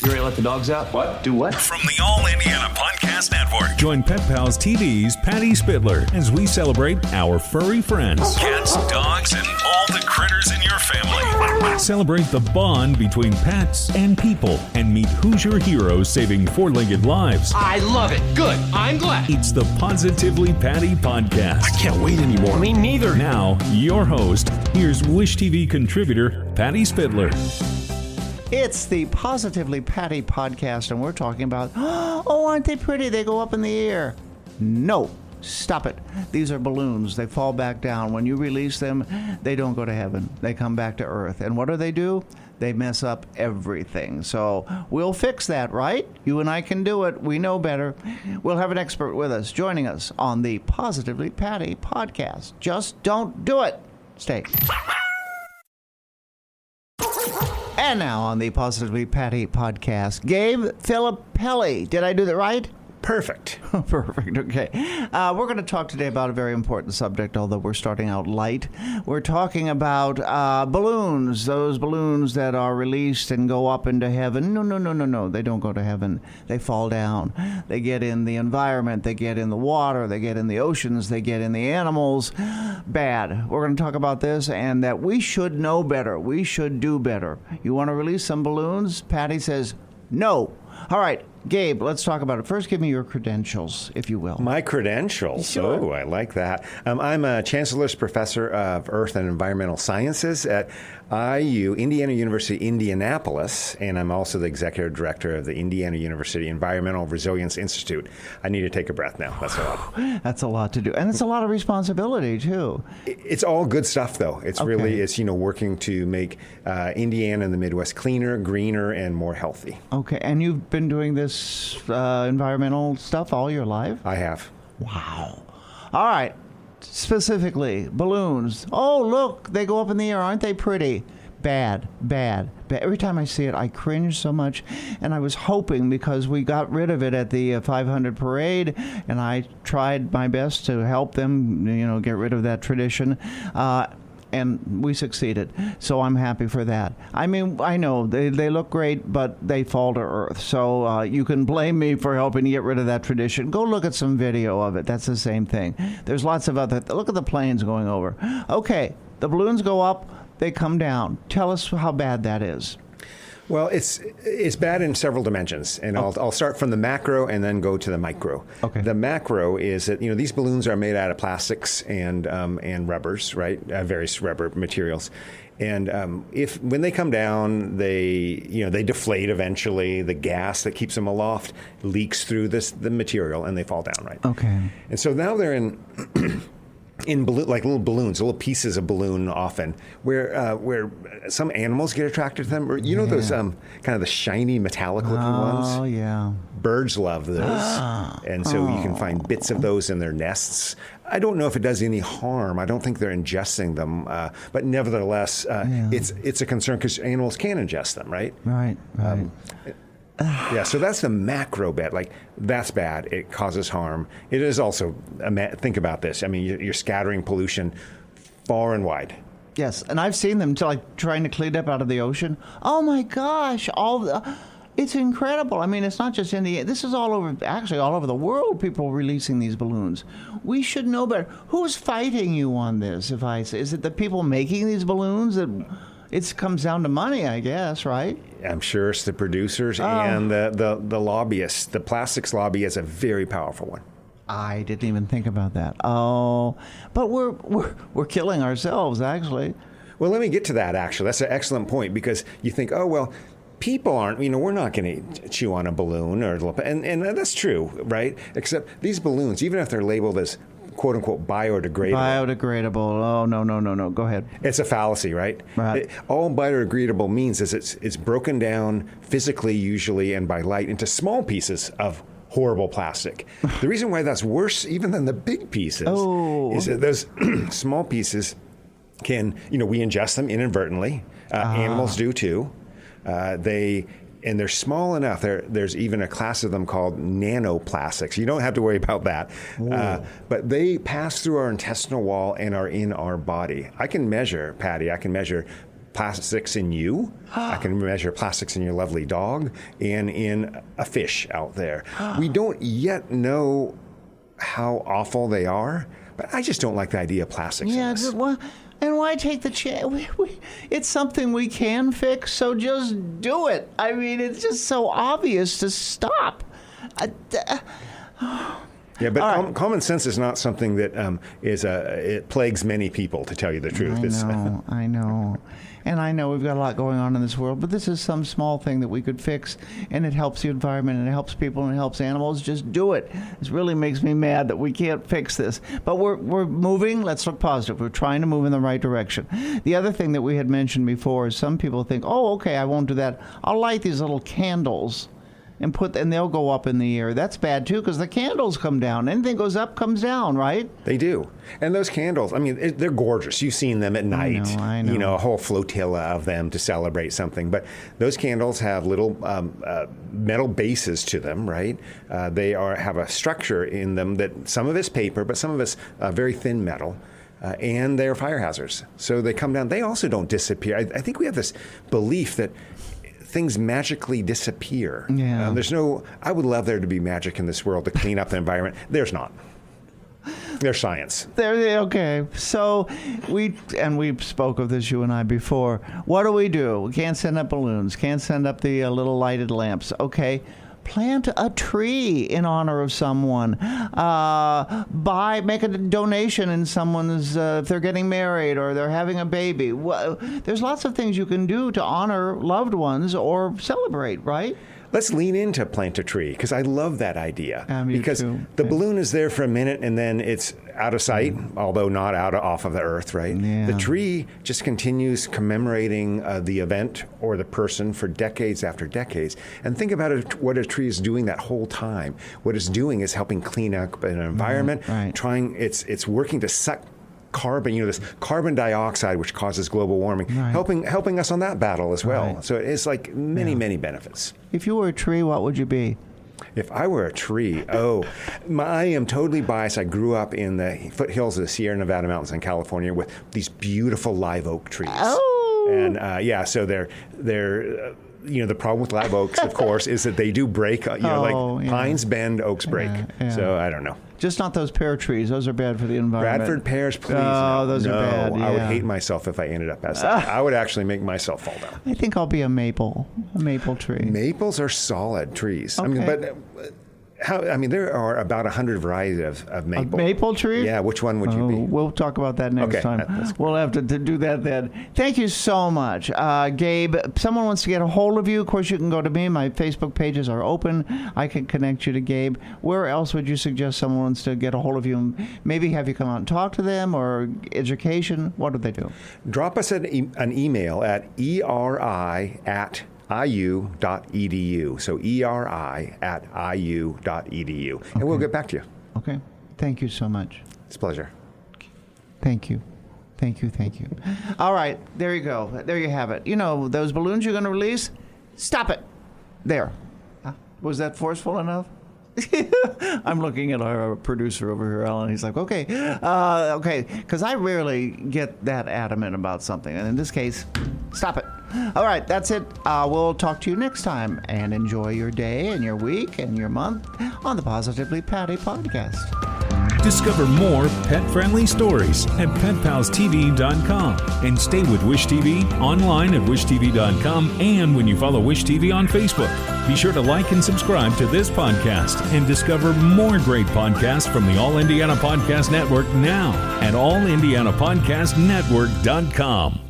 You ready to let the dogs out? What? Do what? From the All Indiana Podcast Network. Join Pet Pals TV's Patty Spitler as we celebrate our furry friends. Cats, dogs, and all the critters in your family. Celebrate the bond between pets and people and meet Hoosier heroes saving four-legged lives. I love it. Good. I'm glad. It's the Positively Patty podcast. I can't wait anymore. Me neither. Now, your host, here's Wish TV contributor Patty Spitler. It's the Positively Patty podcast, and we're talking about, oh, aren't they pretty? They go up in the air. No, stop it. These are balloons. They fall back down. When you release them, they don't go to heaven. They come back to earth. And what do? They mess up everything. So we'll fix that, right? You and I can do it. We know better. We'll have an expert with us, joining us on the Positively Patty podcast. Just don't do it. Stay. And now on the Positively Patty podcast, Gabe Filippelli. Did I do that right? Perfect. Perfect. Okay. We're going to talk today about a very important subject, although we're starting out light. We're talking about balloons, those balloons that are released and go up into heaven. No. They don't go to heaven. They fall down. They get in the environment. They get in the water. They get in the oceans. They get in the animals. Bad. We're going to talk about this and that we should know better. We should do better. You want to release some balloons? Patty says no. All right, Gabe, let's talk about it. First, give me your credentials, if you will. My credentials? Sure. Oh, I like that. I'm a Chancellor's Professor of Earth and Environmental Sciences at IU, Indiana University, Indianapolis, and I'm also the Executive Director of the Indiana University Environmental Resilience Institute. I need to take a breath now. That's a lot. That's a lot to do. And it's a lot of responsibility, too. It's all good stuff, though. It's Okay. really, it's working to make Indiana and the Midwest cleaner, greener, and more healthy. Okay, and you've been doing this environmental stuff all your life? I have. Wow. All right. Specifically, balloons. Oh, look, they go up in the air. Aren't they pretty? Bad. Every time I see it, I cringe so much. And I was hoping, because we got rid of it at the 500 parade, and I tried my best to help them, get rid of that tradition. And we succeeded. So I'm happy for that. I mean, I know they look great, but they fall to earth. So you can blame me for helping to get rid of that tradition. Go look at some video of it. That's the same thing. There's lots of other. Look at the planes going over. Okay, the balloons go up, they come down. Tell us how bad that is. Well, it's bad in several dimensions, and I'll start from the macro and then go to the micro. Okay. The macro is that these balloons are made out of plastics and rubbers, right? Various rubber materials, and when they come down, they deflate eventually. The gas that keeps them aloft leaks through the material, and they fall down, right? Okay. And so now they're in. In like little balloons, little pieces of balloon often, where some animals get attracted to them. Or, those kind of the shiny metallic looking ones? Oh, yeah. Birds love those. And so you can find bits of those in their nests. I don't know if it does any harm. I don't think they're ingesting them. But nevertheless, it's a concern because animals can ingest them, right? Right. Yeah, so that's the macro bit. Like, that's bad. It causes harm. It is also, think about this. I mean, you're scattering pollution far and wide. Yes, and I've seen them trying to clean up out of the ocean. Oh my gosh, it's incredible. I mean, it's not just in this is all over the world, people releasing these balloons. We should know better. Who's fighting you on this, if I say? Is it the people making these balloons that... It comes down to money, I guess, right? I'm sure it's the producers and the lobbyists. The plastics lobby is a very powerful one. I didn't even think about that. Oh, but we're killing ourselves, actually. Well, let me get to that, actually. That's an excellent point, because you think, oh, well, people aren't, we're not going to chew on a balloon, and that's true, right? Except these balloons, even if they're labeled as quote unquote biodegradable. Oh, no. Go ahead. It's a fallacy, right? Right. All biodegradable means is it's broken down physically, usually, and by light into small pieces of horrible plastic. The reason why that's worse even than the big pieces is that those small pieces can, we ingest them inadvertently. Animals do too. And they're small enough. There's even a class of them called nanoplastics. You don't have to worry about that. But they pass through our intestinal wall and are in our body. I can measure, Patty, plastics in you. I can measure plastics in your lovely dog and in a fish out there. We don't yet know how awful they are, but I just don't like the idea of plastics in this. And why take the chance? It's something we can fix, so just do it. I mean, it's just so obvious to stop. Yeah, but common sense is not something that it plagues many people, to tell you the truth. I know. And I know we've got a lot going on in this world, but this is some small thing that we could fix, and it helps the environment, and it helps people, and it helps animals. Just do it. This really makes me mad that we can't fix this. But we're moving. Let's look positive. We're trying to move in the right direction. The other thing that we had mentioned before is some people think, oh, okay, I won't do that. I'll light these little candles and they'll go up in the air. That's bad too, because the candles come down. Anything goes up comes down, right? They do. And those candles, I mean, they're gorgeous. You've seen them at night. I know. You know, a whole flotilla of them to celebrate something. But those candles have little metal bases to them, right? They have a structure in them that some of it's paper, but some of it's very thin metal. And they're fire hazards. So they come down. They also don't disappear. I think we have this belief that things magically disappear. Yeah. I would love there to be magic in this world to clean up the environment. There's not. There's science. Okay. So we spoke of this, you and I, before. What do? We can't send up balloons. Can't send up the little lighted lamps. Okay. Plant a tree in honor of someone. Make a donation in someone's, if they're getting married or they're having a baby. There's lots of things you can do to honor loved ones or celebrate, right? Let's lean into plant a tree, because I love that idea. Because the balloon is there for a minute and then it's out of sight, although not off of the earth, right? Yeah. The tree just continues commemorating the event or the person for decades after decades. And think about what a tree is doing that whole time. What it's doing is helping clean up an environment, it's working to suck carbon, this carbon dioxide, which causes global warming, helping us on that battle as well. So it's like many benefits. If you were a tree, what would you be? If I were a tree, I am totally biased. I grew up in the foothills of the Sierra Nevada mountains in California with these beautiful live oak trees. Oh. And so they're the problem with live oaks, of course, is that they do break. Pines bend, oaks break. Yeah. So I don't know. Just not those pear trees. Those are bad for the environment. Bradford pears, please. Oh, those are bad. Yeah. I would hate myself if I ended up as that. I would actually make myself fall down. I think I'll be a maple tree. Maples are solid trees. Okay. There are about 100 varieties of maple. Maple tree? Yeah, which one would you be? We'll talk about that next time. We'll have to do that then. Thank you so much. Gabe, if someone wants to get a hold of you, of course you can go to me. My Facebook pages are open. I can connect you to Gabe. Where else would you suggest someone wants to get a hold of you and maybe have you come out and talk to them, or education? What do they do? Drop us an email at eri@iu.edu. So eri@iu.edu. And we'll get back to you. Okay. Thank you so much. It's a pleasure. Thank you. All right. There you go. There you have it. Those balloons you're going to release? Stop it. There. Was that forceful enough? I'm looking at our producer over here, Alan. He's like, okay, because I rarely get that adamant about something. And in this case, stop it. All right, that's it. We'll talk to you next time, and enjoy your day and your week and your month on the Positively Patty podcast. Discover more pet-friendly stories at PetPalsTV.com and stay with Wish TV online at WishTV.com and when you follow Wish TV on Facebook. Be sure to like and subscribe to this podcast and discover more great podcasts from the All Indiana Podcast Network now at AllIndianaPodcastNetwork.com.